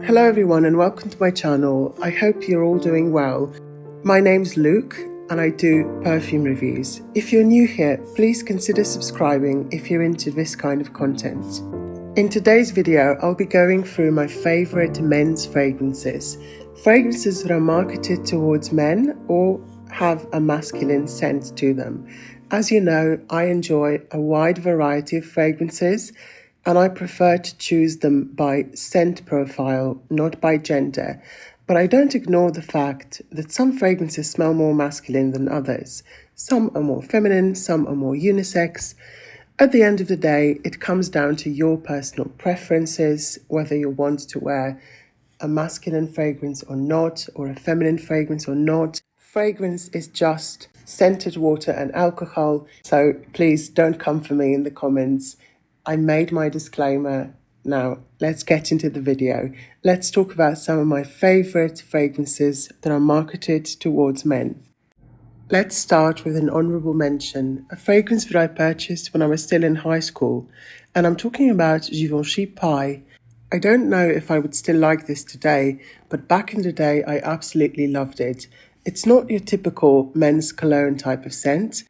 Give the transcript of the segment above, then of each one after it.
Hello everyone and welcome to my channel. I hope you're all doing well. My name's Luke and I do perfume reviews. If you're new here, please consider subscribing if you're into this kind of content. In today's video, I'll be going through my favorite men's fragrances. Fragrances that are marketed towards men or have a masculine scent to them. As you know, I enjoy a wide variety of fragrances and I prefer to choose them by scent profile, not by gender. But I don't ignore the fact that some fragrances smell more masculine than others. Some are more feminine, some are more unisex. At the end of the day, it comes down to your personal preferences, whether you want to wear a masculine fragrance or not, or a feminine fragrance or not. Fragrance is just scented water and alcohol, so please don't come for me in the comments. I made my disclaimer. Now, let's get into the video. Let's talk about some of my favorite fragrances that are marketed towards men. Let's start with an honorable mention, a fragrance that I purchased when I was still in high school, and I'm talking about Givenchy Pi. I don't know if I would still like this today, but back in the day I absolutely loved it. It's not your typical men's cologne type of scent,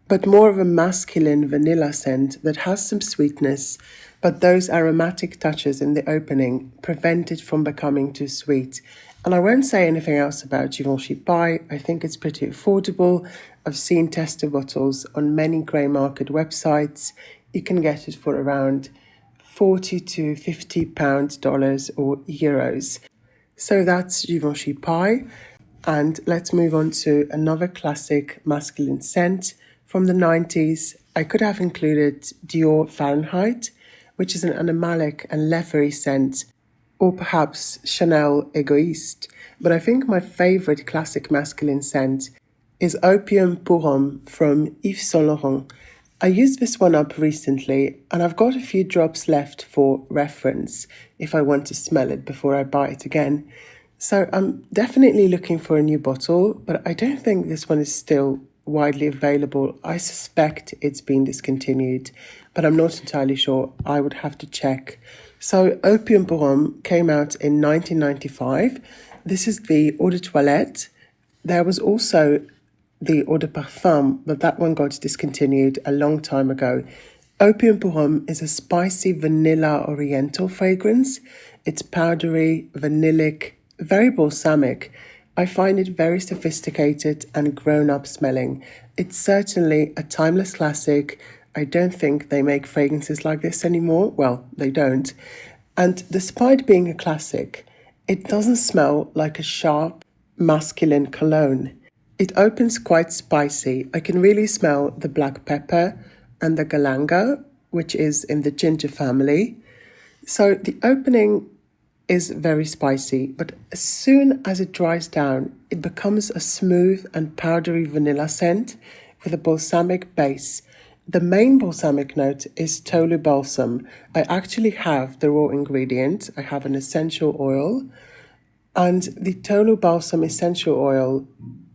but more of a masculine vanilla scent that has some sweetness, but those aromatic touches in the opening prevent it from becoming too sweet. And I won't say anything else about Givenchy Pi. I think it's pretty affordable. I've seen tester bottles on many grey market websites. You can get it for around £40 to £50 dollars or euros. So that's Givenchy Pi. And let's move on to another classic masculine scent. From the 90s, I could have included Dior Fahrenheit, which is an animalic and leathery scent, or perhaps Chanel Egoiste. But I think my favorite classic masculine scent is Opium pour Homme from Yves Saint Laurent. I used this one up recently, and I've got a few drops left for reference if I want to smell it before I buy it again. So I'm definitely looking for a new bottle, but I don't think this one is still widely available. I suspect it's been discontinued, but I'm not entirely sure. I would have to check. So Opium pour Homme came out in 1995. This is the eau de toilette. There was also the eau de parfum, but that one got discontinued a long time ago. Opium pour Homme is a spicy vanilla oriental fragrance. It's powdery, vanillic, very balsamic. I find it very sophisticated and grown-up smelling. It's certainly a timeless classic. I don't think they make fragrances like this anymore. Well, they don't. And despite being a classic, it doesn't smell like a sharp, masculine cologne. It opens quite spicy. I can really smell the black pepper and the galanga, which is in the ginger family. So the opening is very spicy, but as soon as it dries down, it becomes a smooth and powdery vanilla scent with a balsamic base. The main balsamic note is tolu balsam. I actually have the raw ingredient. I have an essential oil, and the tolu balsam essential oil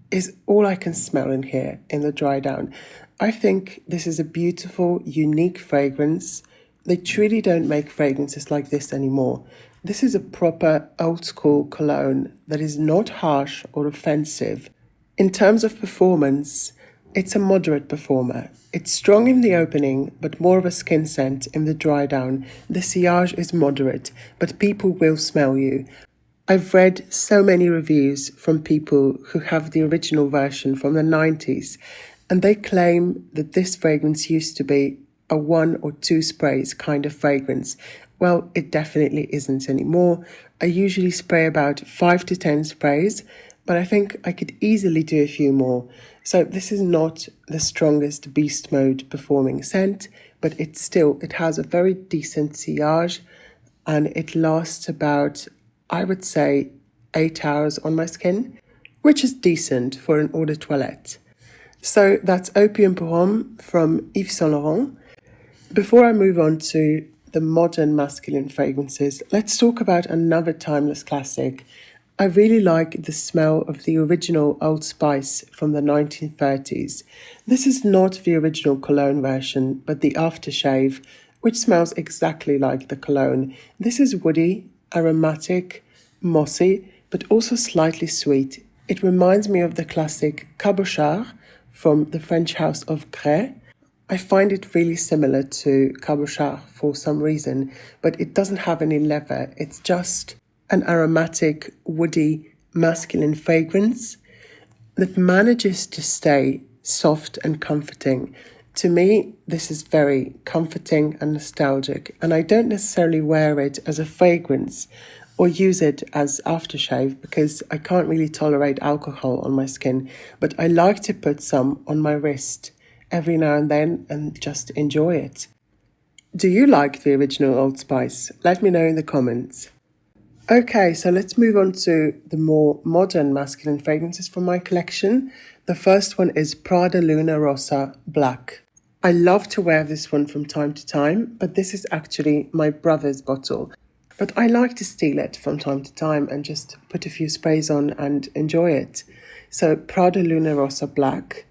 is all I can smell in here in the dry down. I think this is a beautiful, unique fragrance. They truly don't make fragrances like this anymore. This is a proper old school cologne that is not harsh or offensive. In terms of performance, it's a moderate performer. It's strong in the opening, but more of a skin scent in the dry down. The sillage is moderate, but people will smell you. I've read so many reviews from people who have the original version from the 90s, and they claim that this fragrance used to be a 1 or 2 sprays kind of fragrance. Well, it definitely isn't anymore. I usually spray about 5 to 10 sprays, but I think I could easily do a few more. So this is not the strongest beast mode performing scent, but it has a very decent sillage, and it lasts about, I would say, 8 hours on my skin, which is decent for an eau de toilette. So that's Opium pour Homme from Yves Saint Laurent. Before I move on to the modern masculine fragrances, let's talk about another timeless classic. I really like the smell of the original Old Spice from the 1930s. This is not the original cologne version, but the aftershave, which smells exactly like the cologne. This is woody aromatic, mossy, but also slightly sweet. It reminds me of the classic cabochard from the French house of Grès. I find it really similar to cabochard for some reason, but it doesn't have any leather. It's just an aromatic, woody, masculine fragrance that manages to stay soft and comforting. To me, this is very comforting and nostalgic, and I don't necessarily wear it as a fragrance or use it as aftershave because I can't really tolerate alcohol on my skin, but I like to put some on my wrist every now and then and just enjoy it. Do you like the original Old Spice? Let me know in the comments. Okay, so let's move on to the more modern masculine fragrances from my collection. The first one is Prada Luna Rossa Black. I love to wear this one from time to time, but this is actually my brother's bottle. But I like to steal it from time to time and just put a few sprays on and enjoy it. So Prada Luna Rossa Black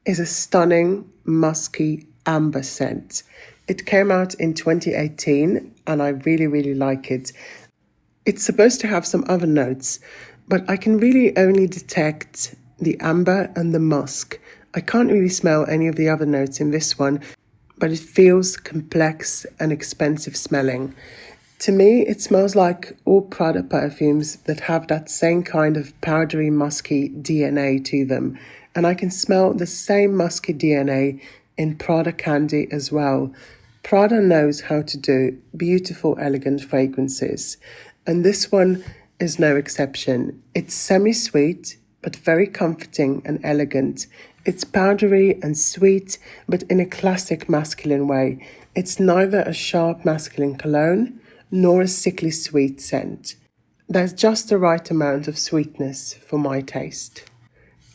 is a stunning, musky amber scent. It came out in 2018 and I really, really like it. It's supposed to have some other notes, but I can really only detect the amber and the musk. I can't really smell any of the other notes in this one, but it feels complex and expensive smelling. To me, it smells like all Prada perfumes that have that same kind of powdery, musky DNA to them. And I can smell the same musky DNA in Prada Candy as well. Prada knows how to do beautiful, elegant fragrances. And this one is no exception. It's semi-sweet, but very comforting and elegant. It's powdery and sweet, but in a classic masculine way. It's neither a sharp masculine cologne, nor a sickly sweet scent. There's just the right amount of sweetness for my taste.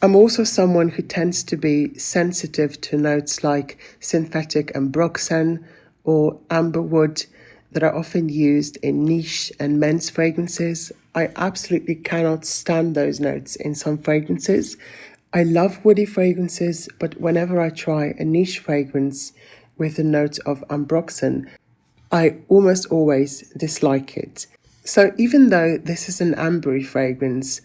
I'm also someone who tends to be sensitive to notes like synthetic ambroxan or amberwood that are often used in niche and men's fragrances. I absolutely cannot stand those notes in some fragrances. I love woody fragrances, but whenever I try a niche fragrance with a note of ambroxan, I almost always dislike it. So even though this is an ambery fragrance,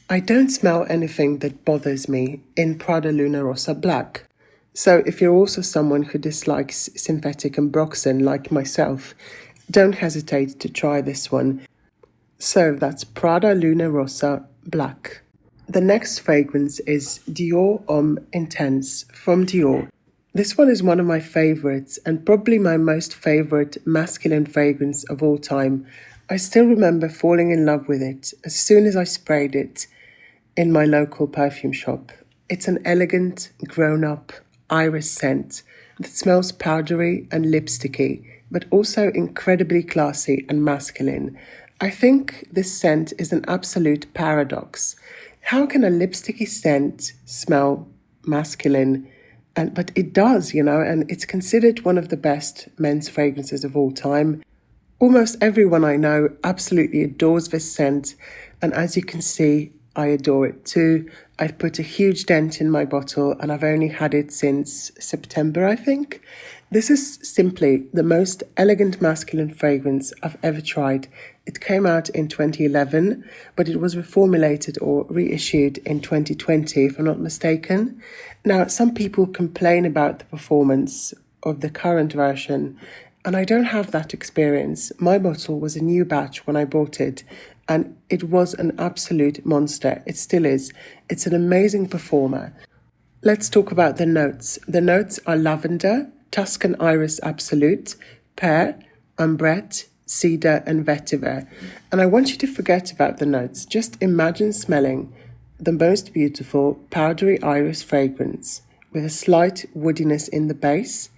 I don't smell anything that bothers me in Prada Luna Rossa Black. So if you're also someone who dislikes synthetic ambroxan like myself, don't hesitate to try this one. So that's Prada Luna Rossa Black. The next fragrance is Dior Homme Intense from Dior. This one is one of my favorites and probably my most favorite masculine fragrance of all time. I still remember falling in love with it as soon as I sprayed it in my local perfume shop. It's an elegant, grown-up iris scent that smells powdery and lipsticky, but also incredibly classy and masculine. I think this scent is an absolute paradox. How can a lipsticky scent smell masculine? But it does, and it's considered one of the best men's fragrances of all time. Almost everyone I know absolutely adores this scent, and as you can see, I adore it too. I've put a huge dent in my bottle and I've only had it since September, I think. This is simply the most elegant masculine fragrance I've ever tried. It came out in 2011, but it was reformulated or reissued in 2020, if I'm not mistaken. Now, some people complain about the performance of the current version, and I don't have that experience. My bottle was a new batch when I bought it, and it was an absolute monster. It still is. It's an amazing performer. Let's talk about the notes. The notes are lavender, Tuscan Iris Absolute, pear, ambrette, cedar, and vetiver. And I want you to forget about the notes. Just imagine smelling the most beautiful powdery iris fragrance with a slight woodiness in the base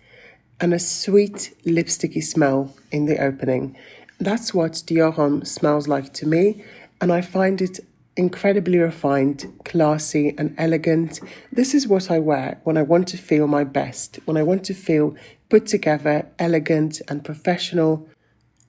and a sweet lipsticky smell in the opening. That's what Dior Homme smells like to me, and I find it incredibly refined, classy, and elegant. This is what I wear when I want to feel my best, when I want to feel put together, elegant, and professional.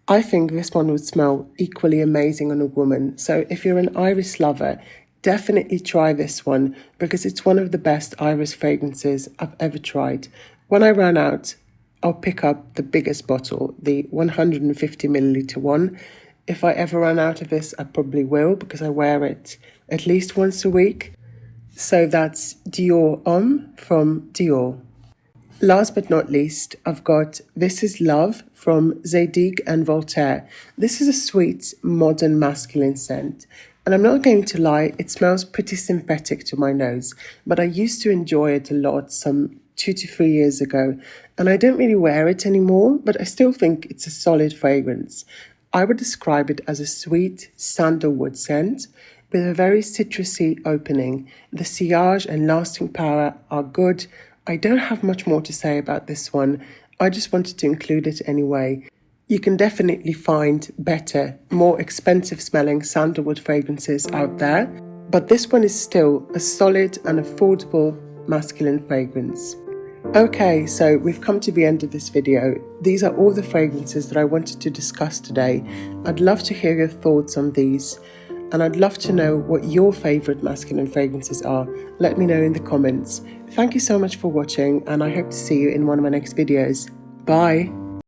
I think this one would smell equally amazing on a woman. So if you're an iris lover, definitely try this one because it's one of the best iris fragrances I've ever tried. When I run out, I'll pick up the biggest bottle, the 150 milliliter one. If I ever run out of this, I probably will because I wear it at least once a week. So that's Dior Homme from Dior. Last but not least, I've got This Is Love from Zadig&Voltaire. This is a sweet, modern, masculine scent. And I'm not going to lie, it smells pretty synthetic to my nose, but I used to enjoy it a lot some 2 to 3 years ago. And I don't really wear it anymore, but I still think it's a solid fragrance. I would describe it as a sweet sandalwood scent with a very citrusy opening. The sillage and lasting power are good. I don't have much more to say about this one. I just wanted to include it anyway. You can definitely find better, more expensive smelling sandalwood fragrances out there, but this one is still a solid and affordable masculine fragrance. Okay, so we've come to the end of this video. These are all the fragrances that I wanted to discuss today. I'd love to hear your thoughts on these, and I'd love to know what your favourite masculine fragrances are. Let me know in the comments. Thank you so much for watching, and I hope to see you in one of my next videos. Bye!